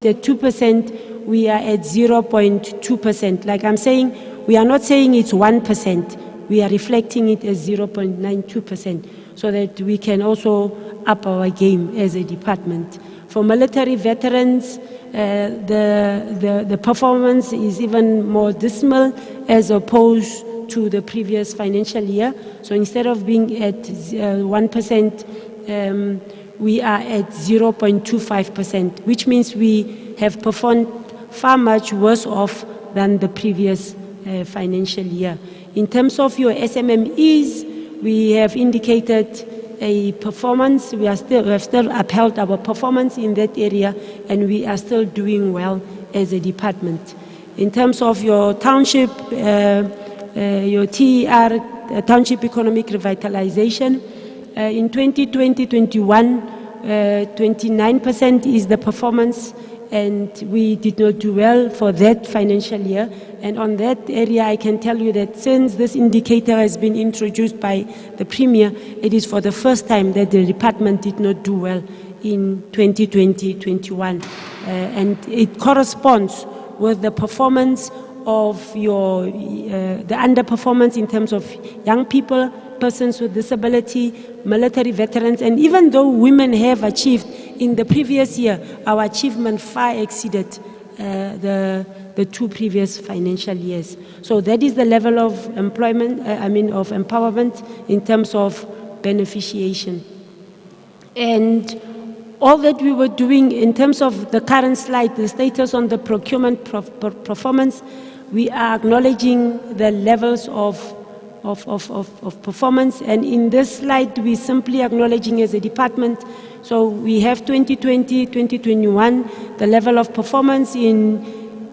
The 2%, we are at 0.2%. Like I'm saying, we are not saying it's 1%. We are reflecting it as 0.92% so that we can also up our game as a department. For military veterans, the performance is even more dismal as opposed to the previous financial year. So instead of being at 1%, we are at 0.25%, which means we have performed far much worse off than the previous financial year. In terms of your SMMEs, we have indicated a performance. We have still upheld our performance in that area, and we are still doing well as a department. In terms of your township, your TER, Township Economic Revitalization, in 2020-21, 29% is the performance, and we did not do well for that financial year. And on that area, I can tell you that since this indicator has been introduced by the Premier, it is for the first time that the department did not do well in 2020-21. And it corresponds with the performance of your, the underperformance in terms of young people, persons with disability, military veterans, and even though women have achieved in the previous year, our achievement far exceeded the two previous financial years. So that is the level of employment, of empowerment in terms of beneficiation. And all that we were doing in terms of the current slide, the status on the procurement performance, we are acknowledging the levels of performance, and in this slide we simply acknowledging as a department. So we have 2020, 2021, the level of performance in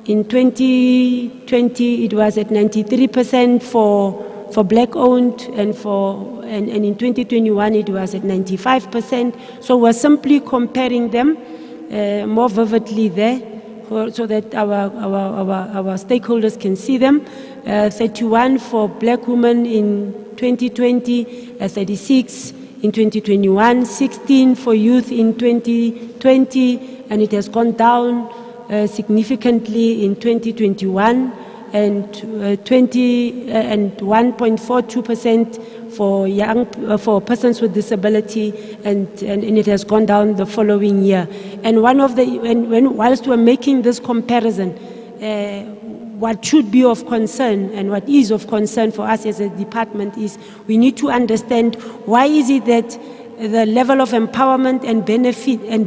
2020 it was at 93% for black owned, and in 2021 it was at 95%. So we're simply comparing them more vividly there, so that our stakeholders can see them. 31 for black women in 2020, 36 in 2021, 16 for youth in 2020, and it has gone down significantly in 2021, and 1.42% for for persons with disability, and it has gone down the following year. And whilst we're making this comparison, what should be of concern and what is of concern for us as a department is we need to understand why is it that the level of empowerment and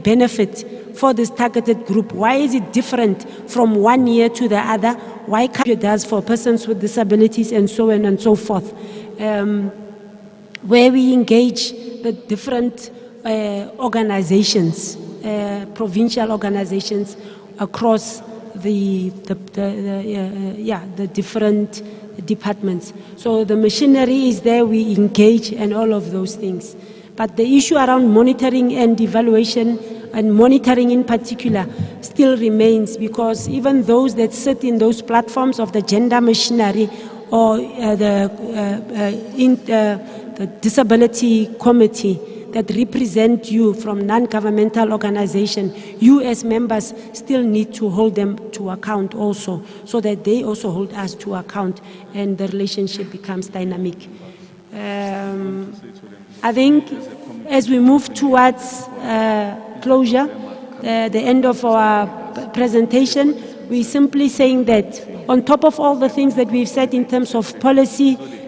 benefit for this targeted group, why is it different from one year to the other? Why can't it does for persons with disabilities and so on and so forth? Where we engage the different organizations, provincial organizations across the different departments. So the machinery is there, we engage and all of those things. But the issue around monitoring and evaluation, and monitoring in particular, still remains, because even those that sit in those platforms of the gender machinery or the disability committee that represent you from non-governmental organization, you as members still need to hold them to account also, so that they also hold us to account and the relationship becomes dynamic. I think as we move towards closure, the end of our presentation, we're simply saying that on top of all the things that we've said in terms of policy,